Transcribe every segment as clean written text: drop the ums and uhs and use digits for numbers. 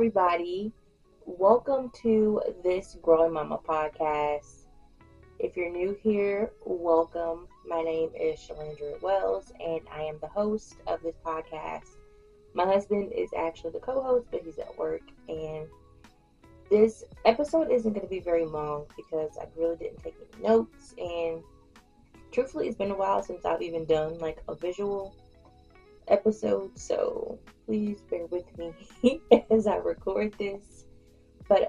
everybody. Welcome to this Growing Mama podcast. If you're new here, welcome. My name is Sheilandria Wells, and I am the host of this podcast. My husband is actually the co-host, but he's at work, and this episode isn't going to be very long because I really didn't take any notes, and truthfully, it's been a while since I've even done like a visual episode, so please bear with me as I record this. But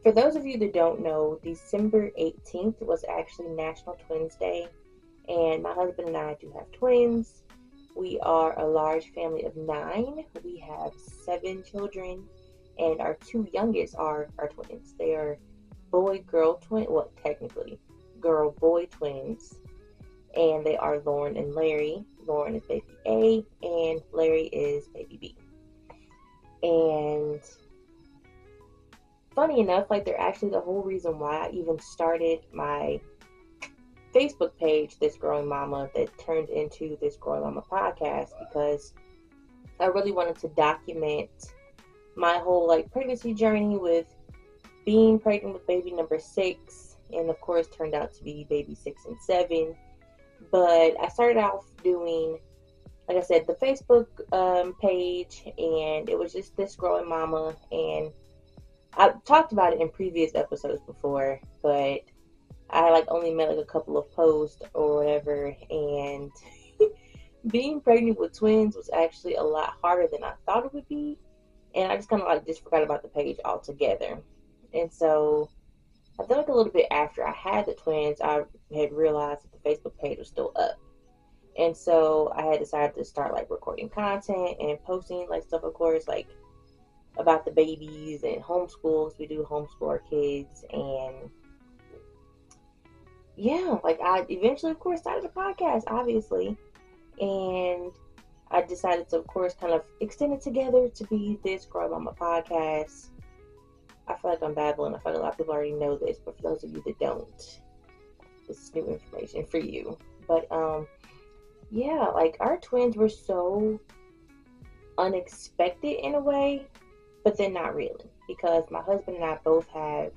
for those of you that don't know, December 18th was actually National Twins Day, and my husband and I do have twins. We are a large family of 9. We have 7 children, and our 2 youngest are our twins. They are boy-girl twins, well, technically girl-boy twins, and they are Lauren and Larry. Lauren is baby A, and Larry is baby B. And funny enough, like, they're actually the whole reason why I even started my Facebook page, This Growing Mama, that turned into This Growing Mama podcast, because I really wanted to document my whole, like, pregnancy journey with being pregnant with baby number 6, and of course turned out to be baby 6 and 7. But I started off doing, like I said, the Facebook page, and it was just This Growing Mama, and I've talked about it in previous episodes before, but I like only made like a couple of posts or whatever, and being pregnant with twins was actually a lot harder than I thought it would be, and I just kind of like just forgot about the page altogether. And so I feel like a little bit after I had the twins, I had realized that the Facebook page was still up. And so I had decided to start like recording content and posting like stuff, of course, like about the babies and homeschools. We do homeschool our kids. And yeah, like I eventually, of course, started a podcast, obviously. And I decided to, of course, kind of extend it together to be This Growing Mama podcast. I feel like I'm babbling. I feel like a lot of people already know this, but for those of you that don't, this is new information for you. But yeah, like our twins were so unexpected in a way, but then not really, because my husband and I both have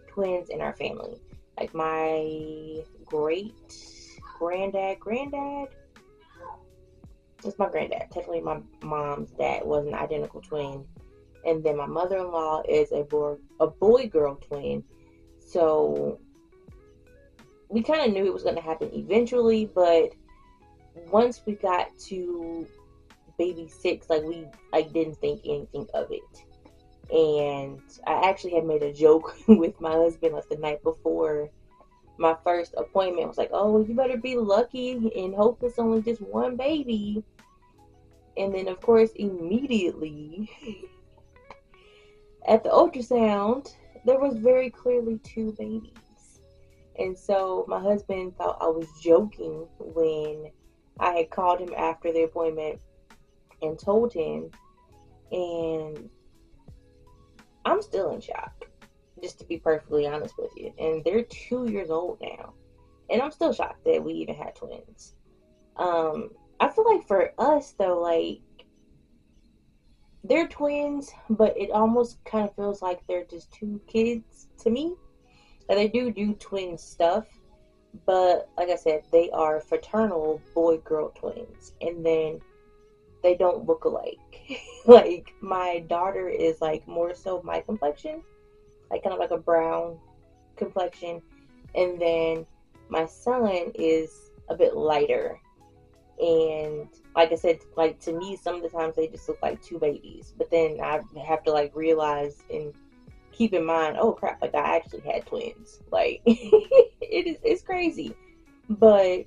twins in our family. Like my great granddad, it's my granddad. Technically, my mom's dad was an identical twin. And then my mother-in-law is a boy-girl twin. So we kind of knew it was going to happen eventually, but once we got to baby 6, like we didn't think anything of it. And I actually had made a joke with my husband like the night before my first appointment. I was like, oh, you better be lucky and hope it's only just one baby. And then, of course, immediately at the ultrasound, there was very clearly 2 babies. And so my husband thought I was joking when I had called him after the appointment and told him. And I'm still in shock, just to be perfectly honest with you. And they're 2 years old now. And I'm still shocked that we even had twins. I feel like for us, though, like, they're twins, but it almost kind of feels like they're just 2 kids to me. Like, they do twin stuff, but like I said, they are fraternal boy-girl twins, and then they don't look alike. Like, my daughter is like more so my complexion, like kind of like a brown complexion, and then my son is a bit lighter. And like I said, like to me, some of the times they just look like 2 babies. But then I have to like realize and keep in mind, oh crap, like I actually had twins. Like it's crazy. But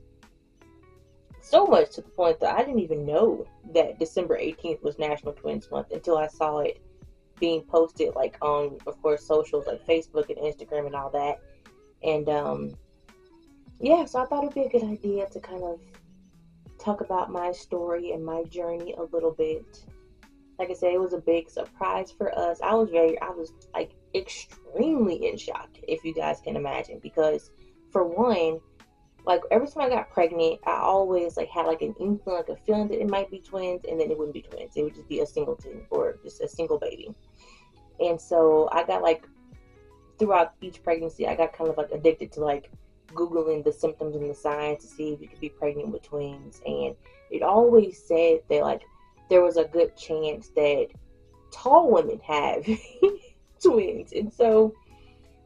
so much to the point that I didn't even know that December 18th was National Twins Month until I saw it being posted like on, of course, socials like Facebook and Instagram and all that. And yeah, so I thought it'd be a good idea to kind of talk about my story and my journey a little bit. Like I said, it was a big surprise for us. I was like extremely in shock, if you guys can imagine, because for one, Like every time I got pregnant, I always like had like an inkling, like a feeling that it might be twins, and then it wouldn't be twins. It would just be a singleton or just a single baby. And so I got like throughout each pregnancy, I got kind of like addicted to like Googling the symptoms and the signs to see if you could be pregnant with twins. And it always said that like there was a good chance that tall women have twins. And so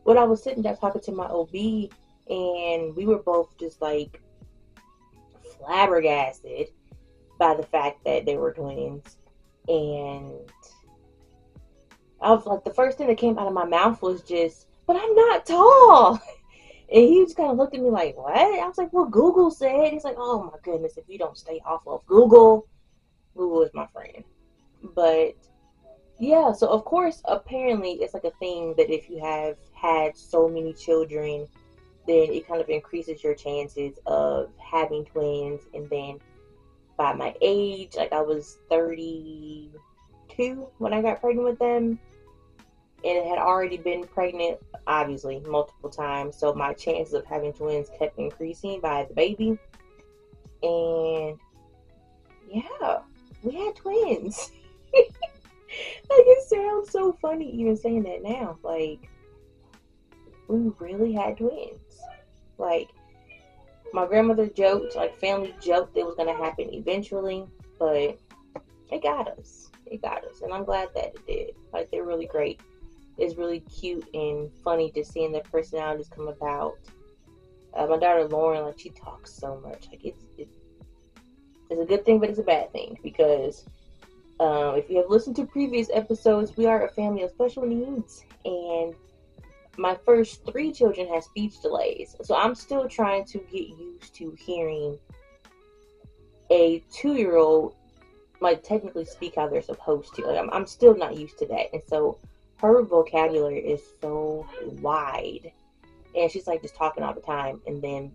when I was sitting there talking to my OB, and we were both just like flabbergasted by the fact that they were twins. And I was like, the first thing that came out of my mouth was just, but I'm not tall. And he just kind of looked at me like, what? I was like, well, Google said. He's like, oh my goodness, if you don't stay off of Google, Google is my friend. But yeah, so of course, apparently, it's like a thing that if you have had so many children, then it kind of increases your chances of having twins. And then by my age, like I was 32 when I got pregnant with them, and had already been pregnant, obviously, multiple times. So my chances of having twins kept increasing by the baby. And yeah, we had twins. Like, it sounds so funny even saying that now. Like, we really had twins. Like, my grandmother joked, like, family joked it was going to happen eventually, but it got us. It got us. And I'm glad that it did. Like, they're really great. It's really cute and funny just seeing their personalities come about. My daughter Lauren, like, she talks so much. Like, it's a good thing, but it's a bad thing because if you have listened to previous episodes, we are a family of special needs, and my first 3 children have speech delays, so I'm still trying to get used to hearing a 2-year-old like technically speak how they're supposed to. Like, I'm still not used to that, and so her vocabulary is so wide, and she's like just talking all the time. And then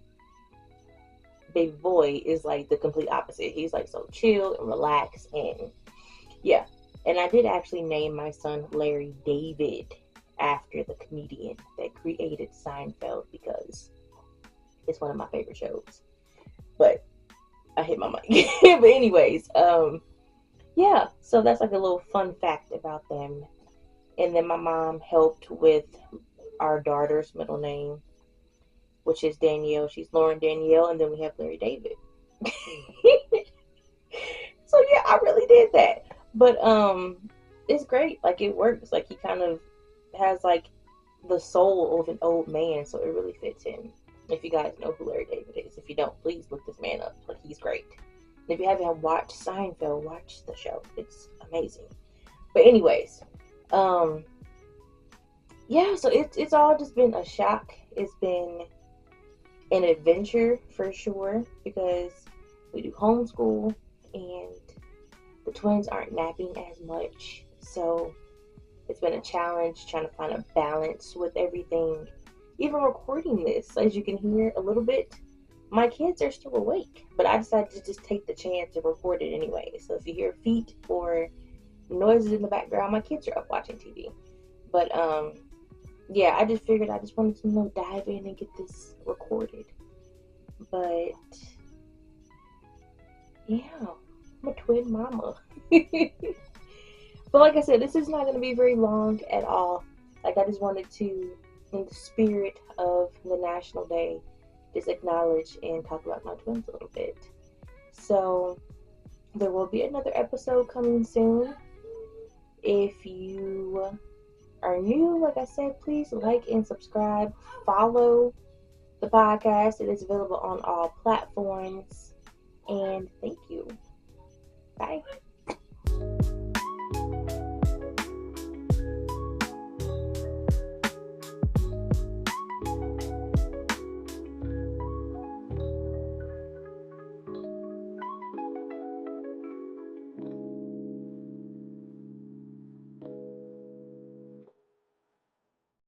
baby boy is like the complete opposite. He's like so chill and relaxed, and yeah. And I did actually name my son Larry David after the comedian that created Seinfeld because it's one of my favorite shows. But I hit my mic. But anyways, yeah. So that's like a little fun fact about them. And then my mom helped with our daughter's middle name, which is Danielle. She's Lauren Danielle, and then we have Larry David. So yeah, I really did that. But it's great. Like, it works. Like, he kind of has like the soul of an old man, so it really fits him. If you guys know who Larry David is. If you don't, please look this man up. Like, he's great. And if you haven't watched Seinfeld, watch the show. It's amazing. But anyways, yeah, so it's all just been a shock. It's been an adventure for sure because we do homeschool and the twins aren't napping as much. So it's been a challenge trying to find a balance with everything. Even recording this, as you can hear a little bit, my kids are still awake, but I decided to just take the chance to record it anyway. So if you hear feet or noises in the background, my kids are up watching TV. But yeah, I just figured I just wanted to dive in and get this recorded. But yeah, I'm a twin mama. But like I said, this is not going to be very long at all. Like, I just wanted to, in the spirit of the National Day, just acknowledge and talk about my twins a little bit. So there will be another episode coming soon. If you are new, like I said, please like and subscribe. Follow the podcast. It is available on all platforms. And thank you. Bye.